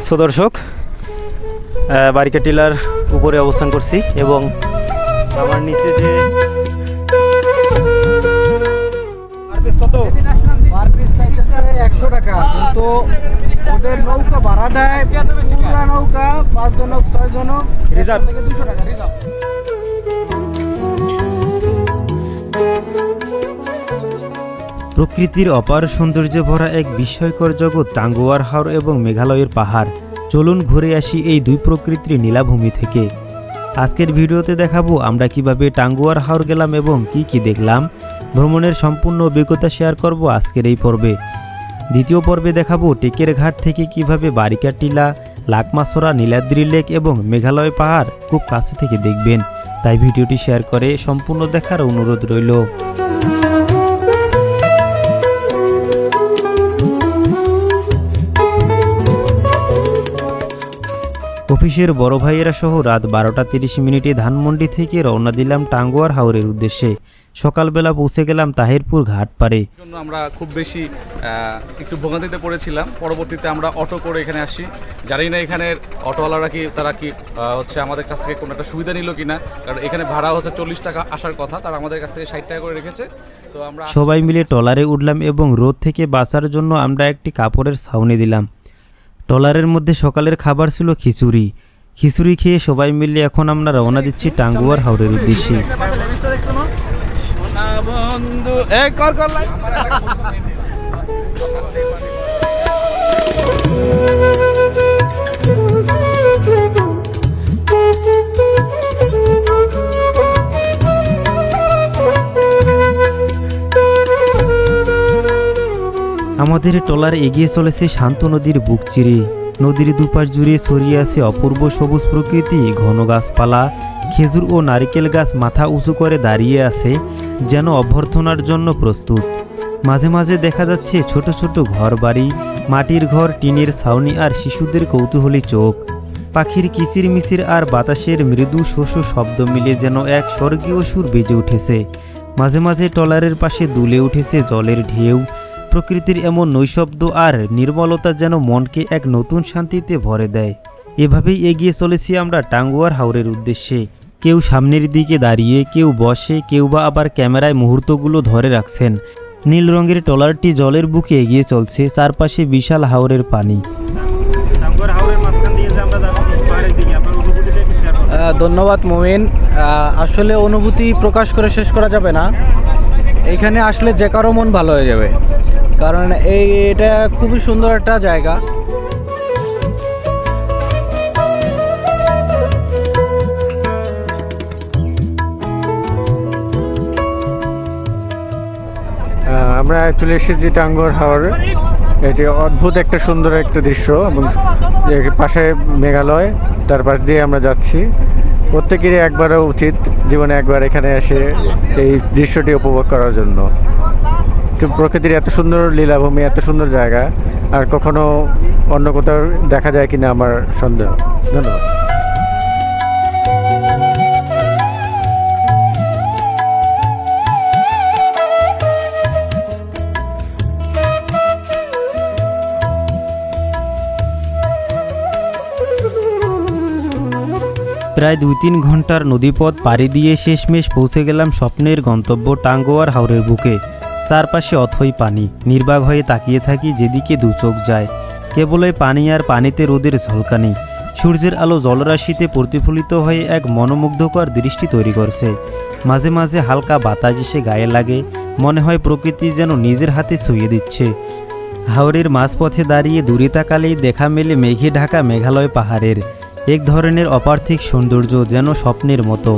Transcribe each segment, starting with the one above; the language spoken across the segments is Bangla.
সো দর্শক, বারিকা টিলার উপরে অবস্থান করছি এবং আমার নিচে যে কত পার পিস চাইতেছে 100 টাকা, কিন্তু ওদের নৌকা ভাড়া দেয় পুরা নৌকা 5 জনক 6 জনক রিজার্ভ থেকে 200 টাকা রিজার্ভ। প্রকৃতির অপার সৌন্দর্যে ভরা এক বিস্ময়কর জগৎ টাঙ্গুয়ার হাওর এবং মেঘালয়ের পাহাড়। চলুন ঘুরে আসি এই দুই প্রকৃতির নীলাভূমি থেকে। আজকের ভিডিওতে দেখাবো আমরা কিভাবে টাঙ্গুয়ার হাওর গেলাম এবং কি কি দেখলাম। ভ্রমণের সম্পূর্ণ অভিজ্ঞতা শেয়ার করব আজকের এই পর্বে। দ্বিতীয় পর্বে দেখাবো টেকের ঘাট থেকে কিভাবে বারিকা টিলা, লাকমাছড়া, নীলাদ্রি লেক এবং মেঘালয় পাহাড় খুব কাছে থেকে দেখবেন। তাই ভিডিওটি শেয়ার করে সম্পূর্ণ দেখার অনুরোধ রইল। অফিসের বড় ভাইয়েরা সহ রাত 12টা 30 মিনিটে ধানমন্ডি থেকে রওনা দিলাম টাঙ্গুয়ার হাওরের উদ্দেশ্যে। সকালবেলা পৌঁছে গেলাম তাহিরপুর ঘাট পারে। আমরা খুব বেশি একটু ভোগান্তিতে পড়েছিলাম। পরবর্তীতে আমরা অটো করে এখানে আসি। জানি না এখানের অটোওয়ালারা কি তারা কি হচ্ছে আমাদের কাছ থেকে কোনো একটা সুবিধা নিল কিনা, কারণ এখানে ভাড়া হচ্ছে 40 টাকা আসার কথা, তারা আমাদের কাছ থেকে 60 টাকা করে রেখেছে। তো আমরা সবাই মিলে ট্রলারে উঠলাম এবং রোদ থেকে বাঁচার জন্য আমরা একটি কাপড়ের ছাউনি দিলাম। ট্রলারের মধ্যে সকালের খাবার ছিল খিচুড়ি। খিচুড়ি খেয়ে সবাই মিলে এখন আমরা রওনা দিচ্ছি টাঙ্গুয়ার হাওরের উদ্দেশ্যে। আমাদের ট্রলার এগিয়ে চলেছে শান্ত নদীর বুক চিরে। নদীর দুপাশ জুড়ে ছড়িয়ে আছে অপূর্ব সবুজ প্রকৃতি, ঘন গাছপালা, খেজুর ও নারিকেল গাছ মাথা উঁচু করে দাঁড়িয়ে আছে, যেন অভ্যর্থনার জন্য প্রস্তুত। মাঝে মাঝে দেখা যাচ্ছে ছোট ছোট ঘর বাড়ি, মাটির ঘর, টিনের ছাউনি আর শিশুদের কৌতূহলী চোখ। পাখির কিচিরমিচির আর বাতাসের মৃদু শোষ শব্দ মিলে যেন এক স্বর্গীয় সুর বেজে উঠেছে। মাঝে মাঝে ট্রলারের পাশে দুলে উঠেছে জলের ঢেউ। প্রকৃতির এমন নৈশব্দ আর নির্মলতা যেন মনকে এক নতুন শান্তিতে ভরে দেয়। এভাবেই এগিয়ে চলেছি আমরা টাঙ্গুয়ার হাওরের উদ্দেশ্যে। কেউ সামনের দিকে দাঁড়িয়ে, কেউ বসে, কেউ বা আবার ক্যামেরায় মুহূর্তগুলো ধরে রাখছেন। নীল রঙের ট্রলারটি জলের বুকে এগিয়ে চলছে, চারপাশে বিশাল হাওরের পানি। টাঙ্গুয়ার হাওরের মাঝখান দিয়ে যে আমরা যাচ্ছি পাহাড়ের দিকে, আপনার অনুভূতিটা একটু শেয়ার করুন। ধন্যবাদ মুমিন। আসলে অনুভূতি প্রকাশ করে শেষ করা যাবে না। এখানে আসলে যে কারো মন ভালো হয়ে যাবে, কারণ এটা খুবই সুন্দর একটা জায়গা। আমরা চলে এসেছি টাঙ্গুয়ার হাওরে। এটি অদ্ভুত একটা সুন্দর একটা দৃশ্য এবং পাশে মেঘালয়, তার পাশ দিয়ে আমরা যাচ্ছি। প্রত্যেকেরই একবারও উচিত জীবনে একবার এখানে এসে এই দৃশ্যটি উপভোগ করার জন্য। তো প্রকৃতির এত সুন্দর লীলাভূমি, এত সুন্দর জায়গা আর কখনো অন্য কোথাও দেখা যায় কিনা আমার সন্দেহ। ধন্যবাদ। প্রায় 2-3 ঘন্টার নদীপথ পাড়ি দিয়ে শেষমেশ পৌঁছে গেলাম স্বপ্নের গন্তব্য টাঙ্গুয়ার হাওরের বুকে। চারপাশে অথই পানি, নির্বাক হয়ে তাকিয়ে থাকি যেদিকে দু চোখ যায়। কেবলই পানি আর পানিতে রোদের ঝলকানি। সূর্যের আলো জলরাশিতে প্রতিফলিত হয়ে এক মনোমুগ্ধকর দৃষ্টি তৈরি করছে। মাঝে মাঝে হালকা বাতাস এসে গায়ে লাগে, মনে হয় প্রকৃতি যেন নিজের হাতে ছুঁয়ে দিচ্ছে। হাওরের মাঝপথে দাঁড়িয়ে দূরে তাকালেই দেখা মেলে মেঘে ঢাকা মেঘালয় পাহাড়ের এক ধরনের অপার্থিক সৌন্দর্য, যেন স্বপ্নের মতো।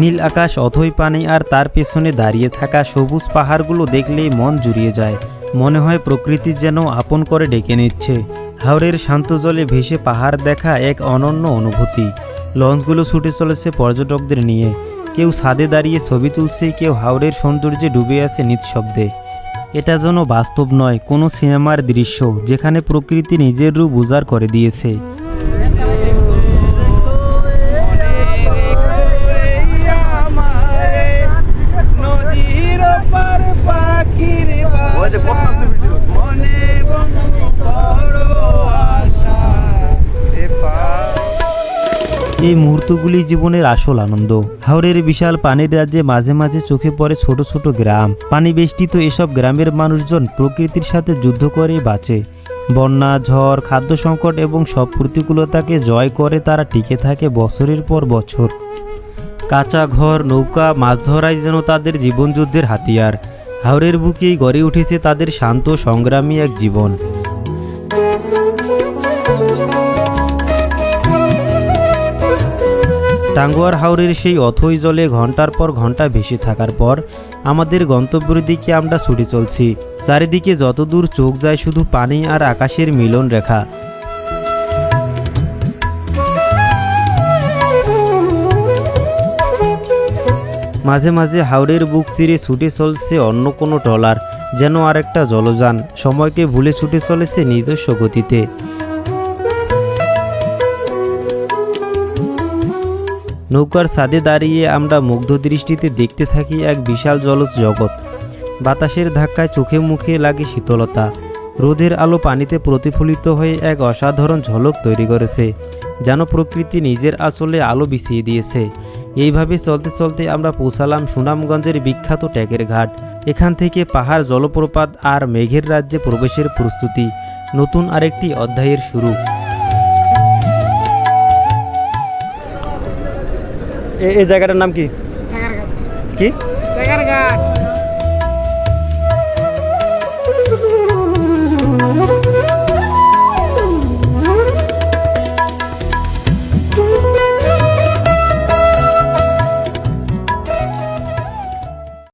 নীল আকাশ, অথই পানি আর তার পেছনে দাঁড়িয়ে থাকা সবুজ পাহাড়গুলো দেখলেই মন জুড়িয়ে যায়। মনে হয় প্রকৃতি যেন আপন করে ডেকে নিচ্ছে। হাওরের শান্ত জলে ভেসে পাহাড় দেখা এক অনন্য অনুভূতি। লঞ্চগুলো ছুটে চলেছে পর্যটকদের নিয়ে। কেউ ছাদে দাঁড়িয়ে ছবি তুলছে, কেউ হাওরের সৌন্দর্যে ডুবে আছে নিঃশব্দে। এটা যেন বাস্তব নয়, কোনো সিনেমার দৃশ্য, যেখানে প্রকৃতি নিজের রূপ উজাড় করে দিয়েছে। এই মুহূর্তগুলি জীবনের আসল আনন্দ। হাওরের বিশাল পানির রাজ্যে মাঝে মাঝে চোখে পড়ে ছোট ছোট গ্রাম। পানি বেষ্টিত এসব গ্রামের মানুষজন প্রকৃতির সাথে যুদ্ধ করে বাঁচে। বন্যা, ঝড়, খাদ্য সংকট এবং সব প্রতিকূলতাকে জয় করে তারা টিকে থাকে বছরের পর বছর। কাঁচা ঘর, নৌকা, মাছ ধরাই যেন তাদের জীবনযুদ্ধের হাতিয়ার। হাওরের বুকেই গড়ে উঠেছে তাদের শান্ত সংগ্রামী এক জীবন। টাঙ্গুয়ার হাওরের সেই অথই জলে ঘন্টার পর ঘন্টা ভেসে থাকার পর আমাদের গন্তব্যের দিকে আমরা ছুটে চলছি। চারিদিকে যতদূর চোখ যায় শুধু পানি আর আকাশের মিলন রেখা। মাঝে মাঝে হাওরের বুক চিরে ছুটে চলছে অন্য কোনো ট্রলার, যেন আরেকটা জলযান সময়কে ভুলে ছুটে চলেছে নিজস্ব গতিতে। নৌকার ছাদে দাঁড়িয়ে আমরা মুগ্ধ দৃষ্টিতে দেখতে থাকি এক বিশাল জলজ জগৎ। বাতাসের ধাক্কায় চোখে মুখে লাগে শীতলতা। রোদের আলো পানিতে প্রতিফলিত হয়ে এক অসাধারণ ঝলক তৈরি করেছে, যেন প্রকৃতি নিজের আঁচলে আলো বিছিয়ে দিয়েছে। এইভাবে চলতে চলতে আমরা পৌঁছালাম সুনামগঞ্জের বিখ্যাত ট্যাকের ঘাট। এখান থেকে পাহাড়, জলপ্রপাত আর মেঘের রাজ্যে প্রবেশের প্রস্তুতি, নতুন আরেকটি অধ্যায়ের শুরু। এই জায়গাটার নাম কি? কি?